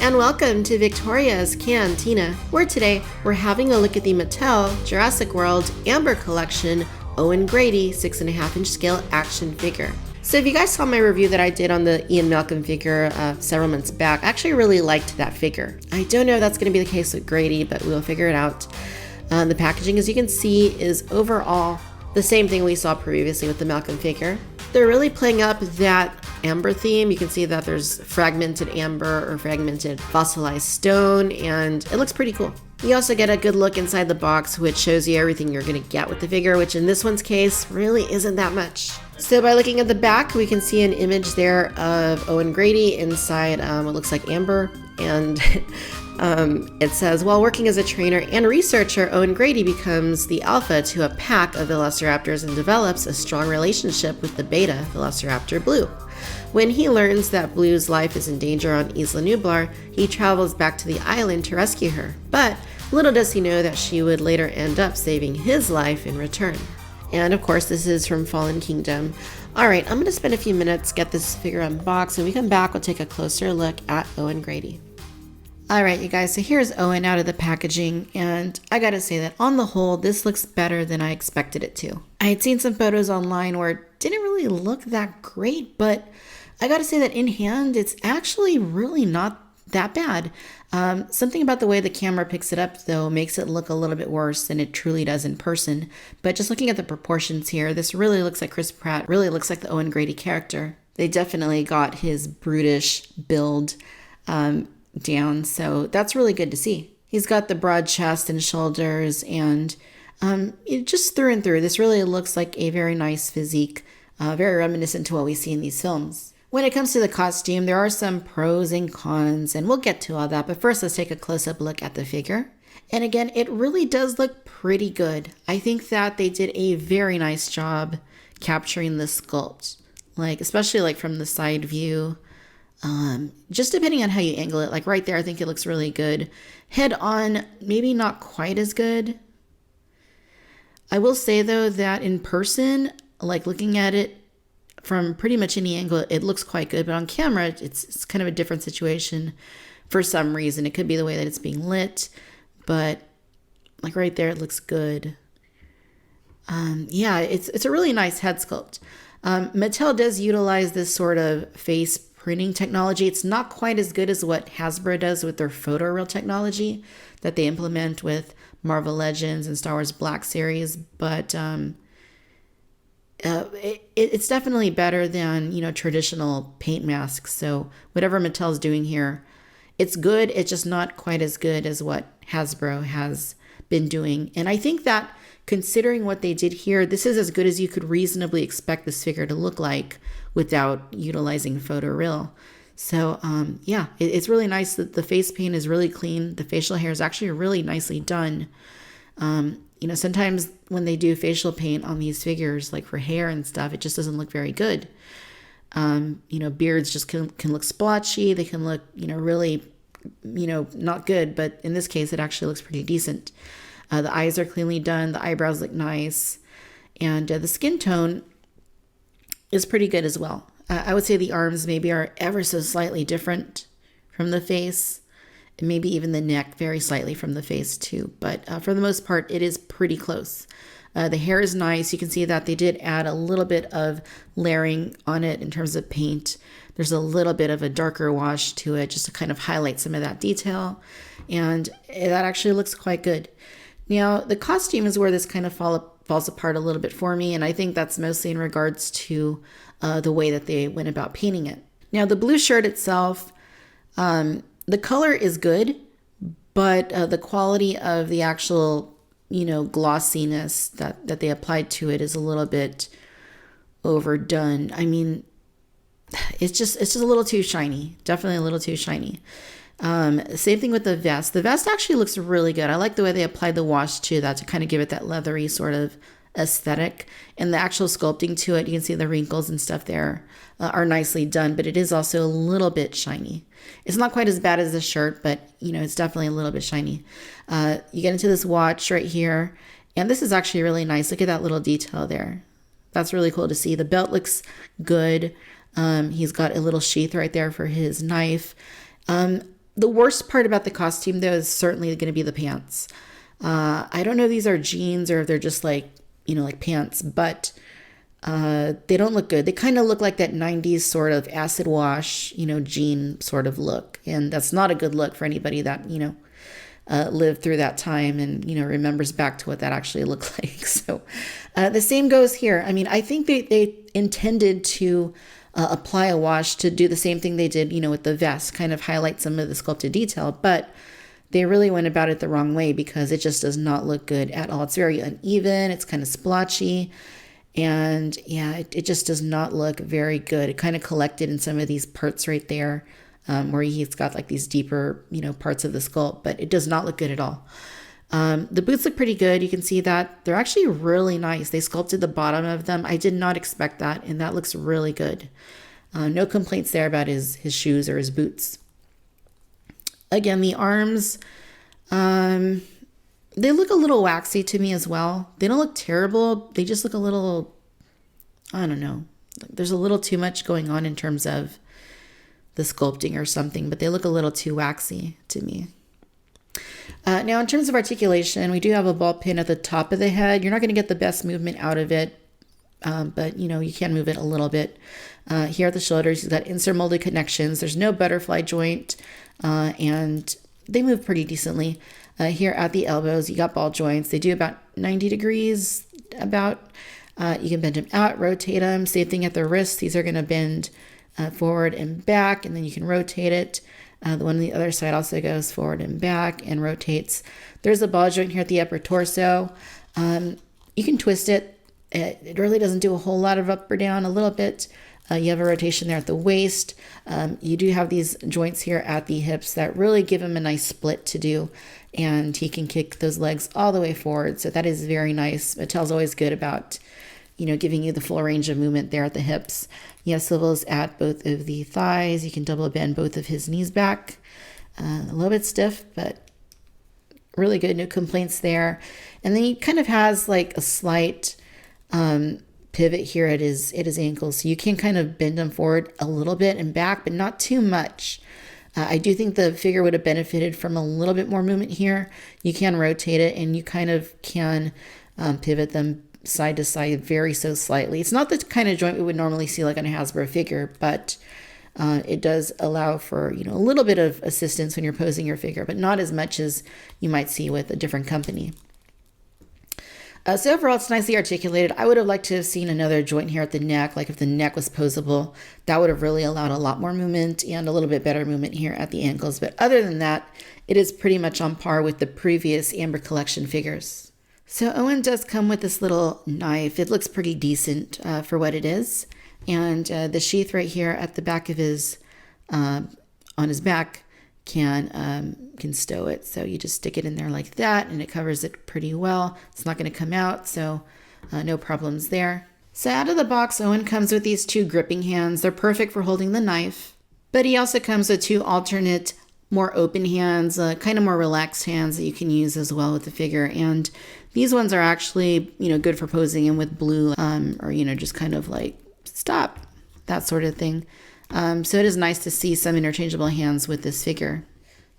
and welcome to Victoria's Cantina, where today we're having a look at the Mattel Jurassic World Amber Collection Owen Grady 6.5-inch scale action figure. So if you guys saw my review that I did on the Ian Malcolm figure several months back, I actually really liked that figure. I don't know if that's going to be the case with Grady, but we'll figure it out. The packaging, as you can see, is overall the same thing we saw previously with the Malcolm figure. They're really playing up that amber theme. You can see that there's fragmented amber or fragmented fossilized stone, and it looks pretty cool. You also get a good look inside the box, which shows you everything you're going to get with the figure, which in this one's case really isn't that much. So by looking at the back, we can see an image there of Owen Grady inside what looks like amber, and it says, while working as a trainer and researcher, Owen Grady becomes the alpha to a pack of velociraptors and develops a strong relationship with the beta velociraptor Blue. When he learns that Blue's life is in danger on Isla Nublar, he travels back to the island to rescue her. But little does he know that she would later end up saving his life in return. And of course, this is from Fallen Kingdom. All right, I'm going to spend a few minutes, get this figure unboxed. When we come back, we'll take a closer look at Owen Grady. All right, you guys, so here's Owen out of the packaging, and I gotta say that on the whole, this looks better than I expected it to. I had seen some photos online where it didn't really look that great, but I gotta say that in hand, it's actually really not that bad. Something about the way the camera picks it up, though, makes it look a little bit worse than it truly does in person. But just looking at the proportions here, this really looks like Chris Pratt, really looks like the Owen Grady character. They definitely got his brutish build down, so that's really good to see. He's got the broad chest and shoulders, and just through and through, this really looks like a very nice physique, very reminiscent to what we see in these films. When it comes to the costume, there are some pros and cons, and we'll get to all that, but first let's take a close-up look at the figure. And again, it really does look pretty good. I think that they did a very nice job capturing the sculpt, especially from the side view. Just depending on how you angle it, like right there, I think it looks really good. Head on, maybe not quite as good. I will say though that in person, looking at it from pretty much any angle, it looks quite good, but on camera, it's kind of a different situation for some reason. It could be the way that it's being lit, but right there, it looks good. Yeah, it's a really nice head sculpt. Mattel does utilize this sort of face printing technology. It's not quite as good as what Hasbro does with their photoreal technology that they implement with Marvel Legends and Star Wars Black Series, but it's definitely better than traditional paint masks. So whatever Mattel's doing here, it's good. It's just not quite as good as what Hasbro has been doing. And I think that considering what they did here, this is as good as you could reasonably expect this figure to look like without utilizing photoreal. So yeah, it's really nice that the face paint is really clean. The facial hair is actually really nicely done. Sometimes when they do facial paint on these figures, like for hair and stuff, it just doesn't look very good. Beards just can look splotchy. They can look, really, not good. But in this case, it actually looks pretty decent. The eyes are cleanly done. The eyebrows look nice. And the skin tone is pretty good as well. I would say the arms maybe are ever so slightly different from the face. And maybe even the neck very slightly from the face too. But for the most part, it is pretty close. The hair is nice. You can see that they did add a little bit of layering on it in terms of paint. There's a little bit of a darker wash to it just to kind of highlight some of that detail. And that actually looks quite good. Now, the costume is where this kind of falls apart a little bit for me, and I think that's mostly in regards to the way that they went about painting it. Now, the blue shirt itself, the color is good, but the quality of the actual, glossiness that they applied to it is a little bit overdone. I mean, it's just a little too shiny, definitely a little too shiny. Same thing with the vest. The vest actually looks really good. I like the way they applied the wash to that to kind of give it that leathery sort of aesthetic. And the actual sculpting to it, you can see the wrinkles and stuff there are nicely done, but it is also a little bit shiny. It's not quite as bad as the shirt, but it's definitely a little bit shiny. You get into this watch right here, and this is actually really nice. Look at that little detail there. That's really cool to see. The belt looks good. He's got a little sheath right there for his knife. The worst part about the costume, though, is certainly going to be the pants. I don't know if these are jeans or if they're just like, like pants, but they don't look good. They kind of look like that 90s sort of acid wash, jean sort of look. And that's not a good look for anybody that, lived through that time and, remembers back to what that actually looked like. So the same goes here. I mean, I think they intended to apply a wash to do the same thing they did, with the vest, kind of highlight some of the sculpted detail, but they really went about it the wrong way because it just does not look good at all. It's very uneven. It's kind of splotchy. And yeah, it just does not look very good. It kind of collected in some of these parts right there where he's got like these deeper, parts of the sculpt, but it does not look good at all. The boots look pretty good. You can see that they're actually really nice. They sculpted the bottom of them. I did not expect that, and that looks really good. No complaints there about his shoes or his boots. Again, the arms, they look a little waxy to me as well. They don't look terrible. They just look a little, I don't know. There's a little too much going on in terms of the sculpting or something, but they look a little too waxy to me. Now, in terms of articulation, we do have a ball pin at the top of the head. You're not going to get the best movement out of it, but, you can move it a little bit. Here at the shoulders, you've got insert molded connections. There's no butterfly joint, and they move pretty decently. Here at the elbows, you got ball joints. They do about 90 degrees, about. You can bend them out, rotate them. Same thing at the wrists. These are going to bend forward and back, and then you can rotate it. The one on the other side also goes forward and back and rotates. There's a ball joint here at the upper torso. You can twist it. It really doesn't do a whole lot of up or down, a little bit. You have a rotation there at the waist. You do have these joints here at the hips that really give him a nice split to do. And he can kick those legs all the way forward. So that is very nice. Mattel's always good about, giving you the full range of movement there at the hips. He has swivels at both of the thighs. You can double bend both of his knees back. A little bit stiff, but really good. No complaints there. And then he kind of has like a slight pivot here at his ankles. So you can kind of bend him forward a little bit and back, but not too much. I do think the figure would have benefited from a little bit more movement here. You can rotate it and you kind of can pivot them side to side very so slightly. It's not the kind of joint we would normally see like on a Hasbro figure, but it does allow for, a little bit of assistance when you're posing your figure, but not as much as you might see with a different company. So overall, it's nicely articulated. I would have liked to have seen another joint here at the neck. Like if the neck was posable, that would have really allowed a lot more movement and a little bit better movement here at the ankles. But other than that, it is pretty much on par with the previous Amber Collection figures. So Owen does come with this little knife. It looks pretty decent for what it is. And the sheath right here at the back of his, on his back, can stow it. So you just stick it in there like that and it covers it pretty well. It's not going to come out, so no problems there. So out of the box, Owen comes with these two gripping hands. They're perfect for holding the knife, but he also comes with two alternate, more open hands, kind of more relaxed hands that you can use as well with the figure. And these ones are actually, good for posing in with blue, or, just kind of like stop, that sort of thing. So it is nice to see some interchangeable hands with this figure.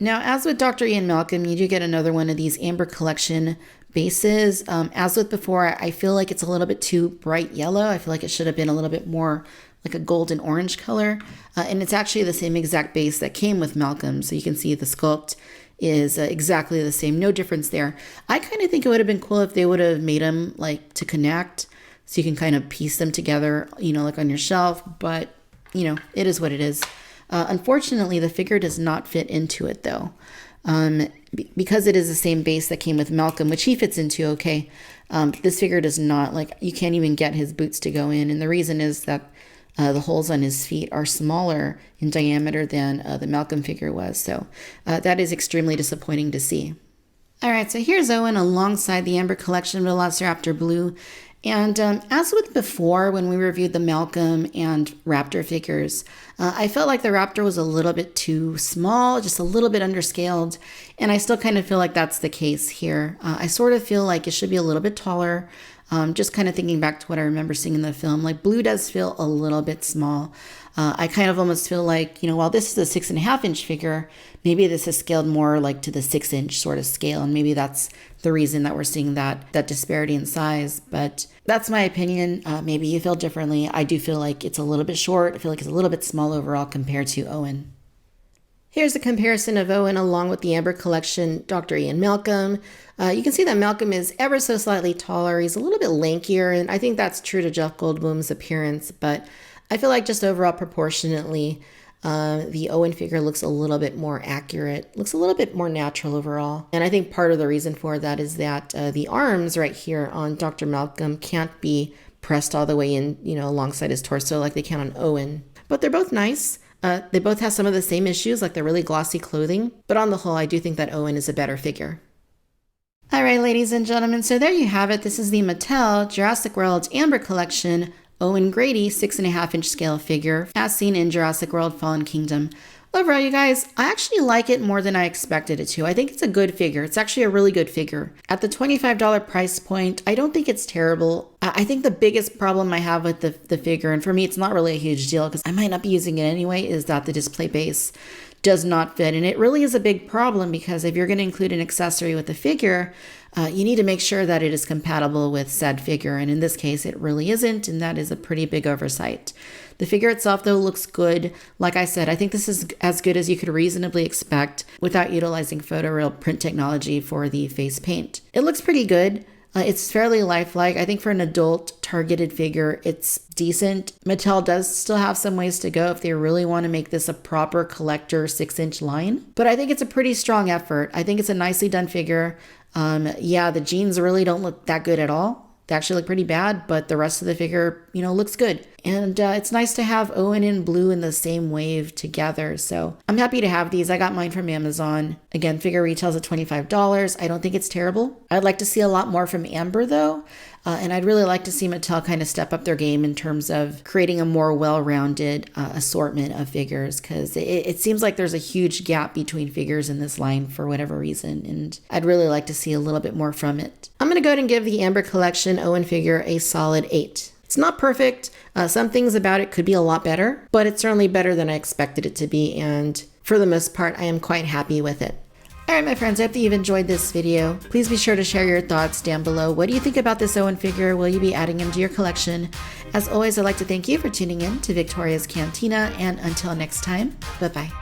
Now, as with Dr. Ian Malcolm, you do get another one of these Amber Collection bases. As with before, I feel like it's a little bit too bright yellow. I feel like it should have been a little bit more like a golden orange color. And it's actually the same exact base that came with Malcolm. So you can see the sculpt is exactly the same. No difference there. I kind of think it would have been cool if they would have made them like to connect so you can kind of piece them together, like on your shelf. But, it is what it is. Unfortunately, the figure does not fit into it though. Because it is the same base that came with Malcolm, which he fits into okay. This figure does not, you can't even get his boots to go in. And the reason is that the holes on his feet are smaller in diameter than the Malcolm figure was. So that is extremely disappointing to see. All right, so here's Owen alongside the Amber Collection Velociraptor Blue. And as with before, when we reviewed the Malcolm and Raptor figures, I felt like the Raptor was a little bit too small, just a little bit underscaled. And I still kind of feel like that's the case here. I sort of feel like it should be a little bit taller. Just kind of thinking back to what I remember seeing in the film, like blue does feel a little bit small. I kind of almost feel like, while this is a 6.5-inch figure, maybe this is scaled more like to the 6-inch sort of scale. And maybe that's the reason that we're seeing that disparity in size. But that's my opinion. Maybe you feel differently. I do feel like it's a little bit short. I feel like it's a little bit small overall compared to Owen. Here's a comparison of Owen along with the Amber Collection Dr. Ian Malcolm. You can see that Malcolm is ever so slightly taller. He's a little bit lankier, and I think that's true to Jeff Goldblum's appearance, but I feel like just overall proportionately, the Owen figure looks a little bit more accurate, looks a little bit more natural overall. And I think part of the reason for that is that the arms right here on Dr. Malcolm can't be pressed all the way in, alongside his torso like they can on Owen. But they're both nice. They both have some of the same issues, like they're really glossy clothing. But on the whole, I do think that Owen is a better figure. All right, ladies and gentlemen, so there you have it. This is the Mattel Jurassic World Amber Collection Owen Grady 6.5-inch scale figure as seen in Jurassic World Fallen Kingdom. Overall, you guys, I actually like it more than I expected it to. I think it's a good figure. It's actually a really good figure. At the $25 price point, I don't think it's terrible. I think the biggest problem I have with the figure, and for me, it's not really a huge deal because I might not be using it anyway, is that the display base does not fit. And it really is a big problem because if you're going to include an accessory with the figure, you need to make sure that it is compatible with said figure. And in this case, it really isn't. And that is a pretty big oversight. The figure itself, though, looks good. Like I said, I think this is as good as you could reasonably expect without utilizing photoreal print technology for the face paint. It looks pretty good. It's fairly lifelike. I think for an adult targeted figure, it's decent. Mattel does still have some ways to go if they really want to make this a proper collector 6-inch line. But I think it's a pretty strong effort. I think it's a nicely done figure. Yeah, the jeans really don't look that good at all. They actually look pretty bad, but the rest of the figure, looks good. And it's nice to have Owen and Blue in the same wave together. So I'm happy to have these. I got mine from Amazon. Again, figure retails at $25. I don't think it's terrible. I'd like to see a lot more from Amber though. And I'd really like to see Mattel kind of step up their game in terms of creating a more well-rounded assortment of figures, because it seems like there's a huge gap between figures in this line for whatever reason, and I'd really like to see a little bit more from it. I'm going to go ahead and give the Amber Collection Owen figure a solid 8. It's not perfect. Some things about it could be a lot better, but it's certainly better than I expected it to be, and for the most part, I am quite happy with it. Alright my friends, I hope that you've enjoyed this video. Please be sure to share your thoughts down below. What do you think about this Owen figure? Will you be adding him to your collection? As always, I'd like to thank you for tuning in to Victoria's Cantina, and until next time, bye-bye.